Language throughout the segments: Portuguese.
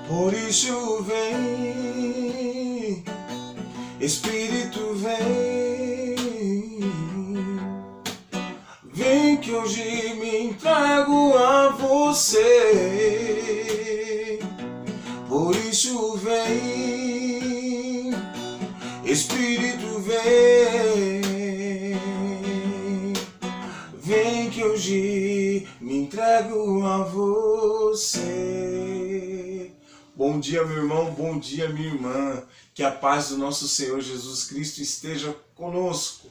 Por isso vem, Espírito vem, vem que hoje me entrego a você. Por isso vem, Espírito vem, vem que hoje me entrego a você. Bom dia, meu irmão, bom dia, minha irmã. Que a paz do nosso Senhor Jesus Cristo esteja conosco.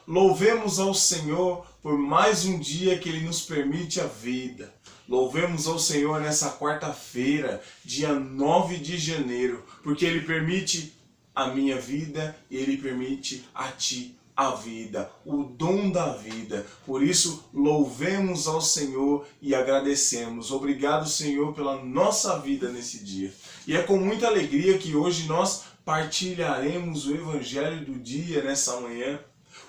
Louvemos ao Senhor por mais um dia que Ele nos permite a vida. Louvemos ao Senhor nessa quarta-feira, dia 9 de janeiro, porque Ele permite a minha vida e Ele permite a ti a vida, o dom da vida. Por isso, louvemos ao Senhor e agradecemos. Obrigado, Senhor, pela nossa vida nesse dia. E é com muita alegria que hoje nós partilharemos o Evangelho do dia nessa manhã.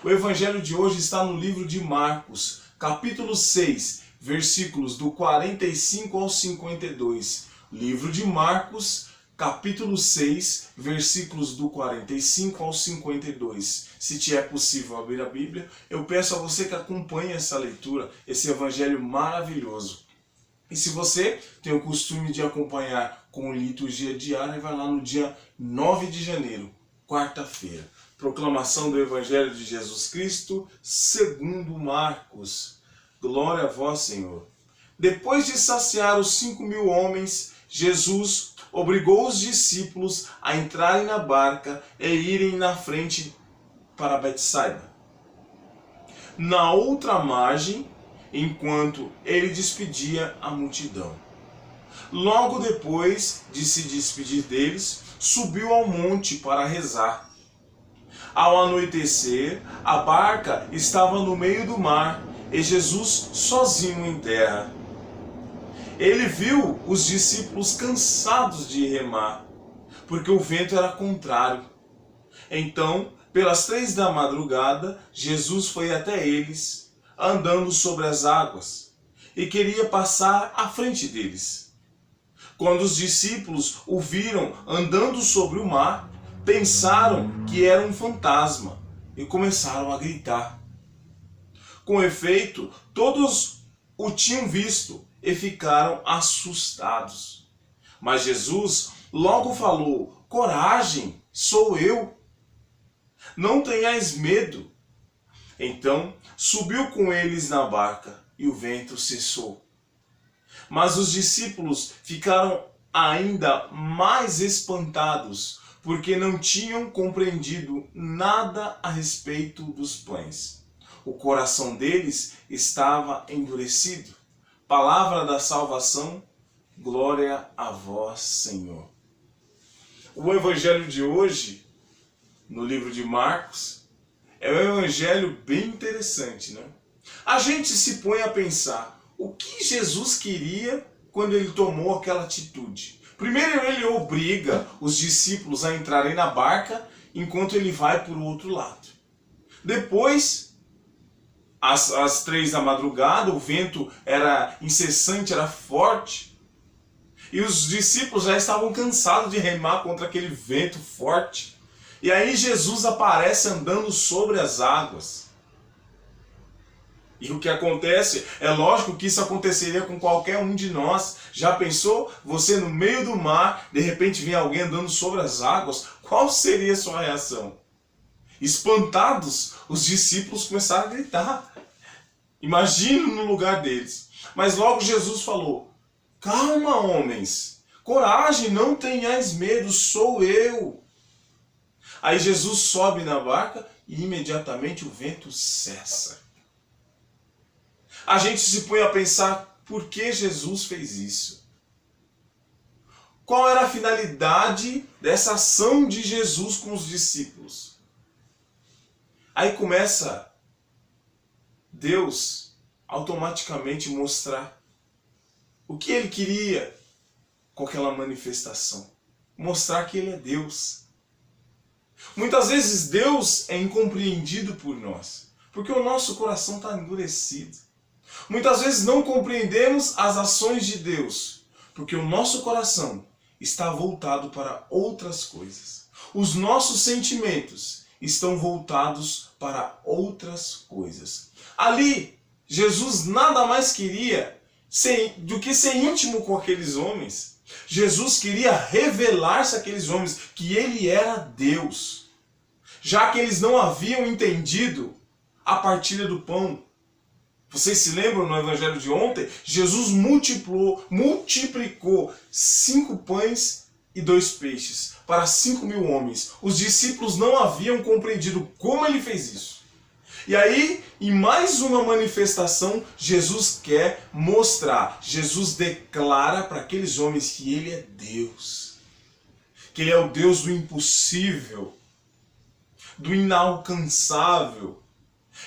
O Evangelho de hoje está no livro de Marcos, capítulo 6, versículos do 45 ao 52. Livro de Marcos, capítulo 6, versículos do 45 ao 52. Se te é possível abrir a Bíblia, eu peço a você que acompanhe essa leitura, esse evangelho maravilhoso. E se você tem o costume de acompanhar com liturgia diária, vai lá no dia 9 de janeiro, quarta-feira. Proclamação do Evangelho de Jesus Cristo, segundo Marcos. Glória a vós, Senhor. Depois de saciar os 5.000 homens, Jesus obrigou os discípulos a entrarem na barca e irem na frente para Betsaida, na outra margem, enquanto ele despedia a multidão. Logo depois de se despedir deles, subiu ao monte para rezar. Ao anoitecer, a barca estava no meio do mar e Jesus sozinho em terra. Ele viu os discípulos cansados de remar, porque o vento era contrário. Então, pelas 3 da madrugada, Jesus foi até eles, andando sobre as águas, e queria passar à frente deles. Quando os discípulos o viram andando sobre o mar, pensaram que era um fantasma e começaram a gritar. Com efeito, todos o tinham visto e ficaram assustados. Mas Jesus logo falou: coragem, sou eu. Não tenhais medo. Então subiu com eles na barca e o vento cessou. Mas os discípulos ficaram ainda mais espantados, porque não tinham compreendido nada a respeito dos pães. O coração deles estava endurecido. Palavra da salvação, glória a vós, Senhor. O Evangelho de hoje, no livro de Marcos, é um evangelho bem interessante, né? A gente se põe a pensar, o que Jesus queria quando ele tomou aquela atitude? Primeiro ele obriga os discípulos a entrarem na barca, enquanto ele vai para o outro lado. Depois, às 3 da madrugada, o vento era incessante, era forte, e os discípulos já estavam cansados de remar contra aquele vento forte. E aí Jesus aparece andando sobre as águas. E o que acontece? É lógico que isso aconteceria com qualquer um de nós. Já pensou? Você no meio do mar, de repente vem alguém andando sobre as águas. Qual seria a sua reação? Espantados, os discípulos começaram a gritar. Imagina no lugar deles. Mas logo Jesus falou: calma, homens, coragem, não tenhais medo, sou eu. Aí Jesus sobe na barca e imediatamente o vento cessa. A gente se põe a pensar, por que Jesus fez isso? Qual era a finalidade dessa ação de Jesus com os discípulos? Aí começa Deus automaticamente mostrar o que ele queria com aquela manifestação. Mostrar que ele é Deus. Muitas vezes Deus é incompreendido por nós, porque o nosso coração está endurecido. Muitas vezes não compreendemos as ações de Deus, porque o nosso coração está voltado para outras coisas. Os nossos sentimentos estão voltados para outras coisas. Ali, Jesus nada mais queria do que ser íntimo com aqueles homens. Jesus queria revelar-se àqueles homens que ele era Deus, já que eles não haviam entendido a partilha do pão. Vocês se lembram no evangelho de ontem? Jesus multiplicou 5 pães e 2 peixes para 5.000 homens. Os discípulos não haviam compreendido como ele fez isso. E aí, em mais uma manifestação, Jesus quer mostrar. Jesus declara para aqueles homens que ele é Deus. Que ele é o Deus do impossível, do inalcançável.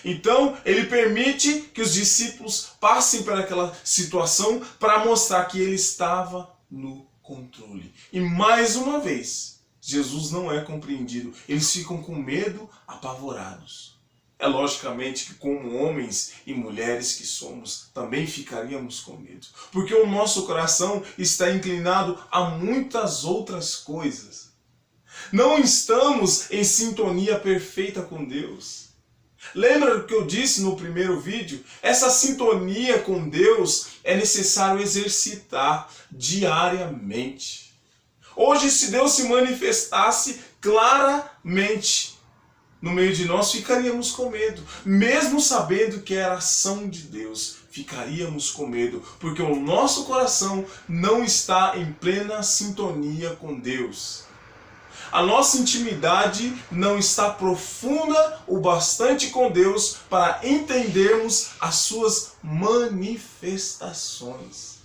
Então, ele permite que os discípulos passem por aquela situação para mostrar que ele estava no controle. E mais uma vez, Jesus não é compreendido. Eles ficam com medo, apavorados. É logicamente que como homens e mulheres que somos, também ficaríamos com medo. Porque o nosso coração está inclinado a muitas outras coisas. Não estamos em sintonia perfeita com Deus. Lembra do que eu disse no primeiro vídeo? Essa sintonia com Deus é necessário exercitar diariamente. Hoje, se Deus se manifestasse claramente no meio de nós, ficaríamos com medo. Mesmo sabendo que era a ação de Deus, ficaríamos com medo. Porque o nosso coração não está em plena sintonia com Deus. A nossa intimidade não está profunda o bastante com Deus para entendermos as suas manifestações.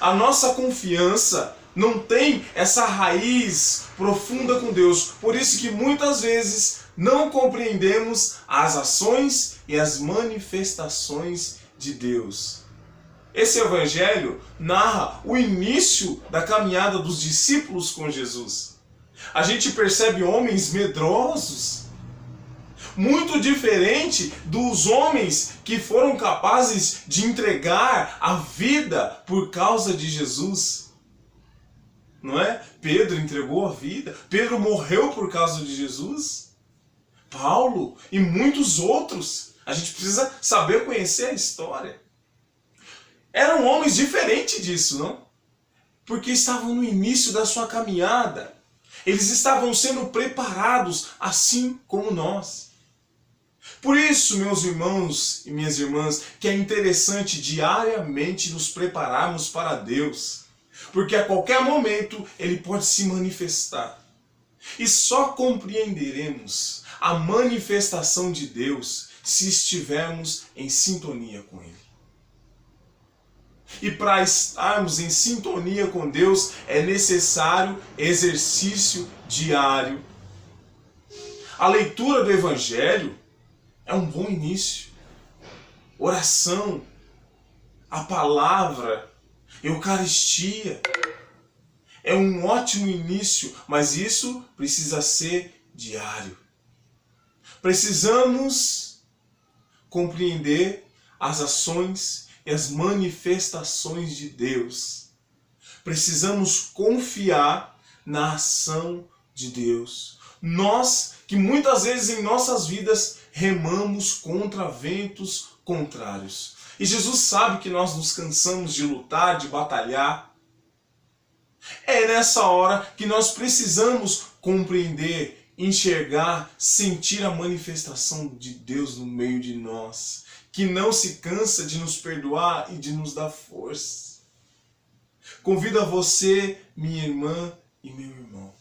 A nossa confiança não tem essa raiz profunda com Deus. Por isso que muitas vezes não compreendemos as ações e as manifestações de Deus. Esse evangelho narra o início da caminhada dos discípulos com Jesus. A gente percebe homens medrosos, muito diferente dos homens que foram capazes de entregar a vida por causa de Jesus. Não é? Pedro entregou a vida, Pedro morreu por causa de Jesus, Paulo e muitos outros. A gente precisa saber conhecer a história. Eram homens diferentes disso, não? Porque estavam no início da sua caminhada. Eles estavam sendo preparados, assim como nós. Por isso, meus irmãos e minhas irmãs, que é interessante diariamente nos prepararmos para Deus. Porque a qualquer momento Ele pode se manifestar. E só compreenderemos a manifestação de Deus se estivermos em sintonia com Ele. E para estarmos em sintonia com Deus é necessário exercício diário. A leitura do Evangelho é um bom início. Oração, a palavra, Eucaristia é um ótimo início, mas isso precisa ser diário. Precisamos compreender as ações e as manifestações de Deus. Precisamos confiar na ação de Deus. Nós, que muitas vezes em nossas vidas remamos contra ventos contrários. E Jesus sabe que nós nos cansamos de lutar, de batalhar. É nessa hora que nós precisamos compreender, enxergar, sentir a manifestação de Deus no meio de nós, que não se cansa de nos perdoar e de nos dar força. Convido a você, minha irmã e meu irmão,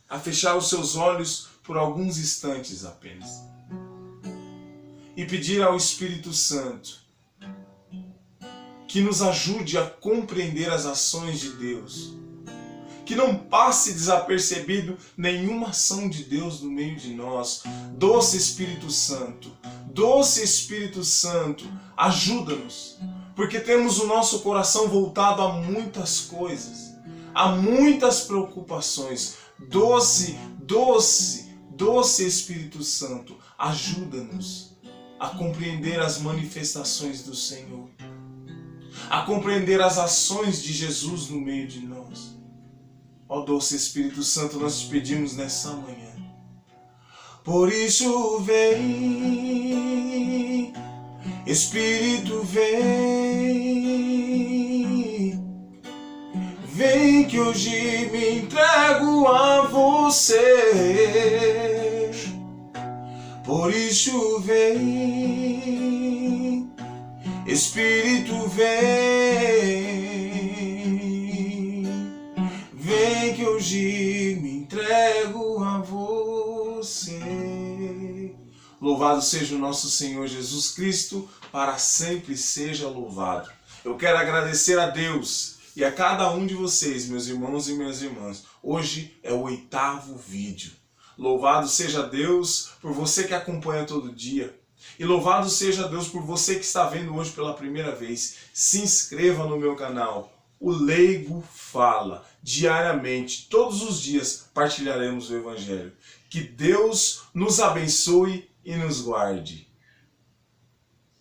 a fechar os seus olhos por alguns instantes apenas e pedir ao Espírito Santo que nos ajude a compreender as ações de Deus, que não passe desapercebido nenhuma ação de Deus no meio de nós. Doce Espírito Santo, ajuda-nos, porque temos o nosso coração voltado a muitas coisas, a muitas preocupações. Doce Espírito Santo, ajuda-nos a compreender as manifestações do Senhor, a compreender as ações de Jesus no meio de nós. Ó doce Espírito Santo, nós te pedimos nessa manhã. Por isso vem, Espírito vem, vem que hoje me entrego a você. Por isso vem, Espírito vem, vem que hoje me entrego a você. Louvado seja o nosso Senhor Jesus Cristo, para sempre seja louvado. Eu quero agradecer a Deus e a cada um de vocês, meus irmãos e minhas irmãs. Hoje é o 8º vídeo. Louvado seja Deus por você que acompanha todo dia. E louvado seja Deus por você que está vendo hoje pela primeira vez. Se inscreva no meu canal. O Leigo Fala. Diariamente, todos os dias, partilharemos o Evangelho. Que Deus nos abençoe e nos guarde.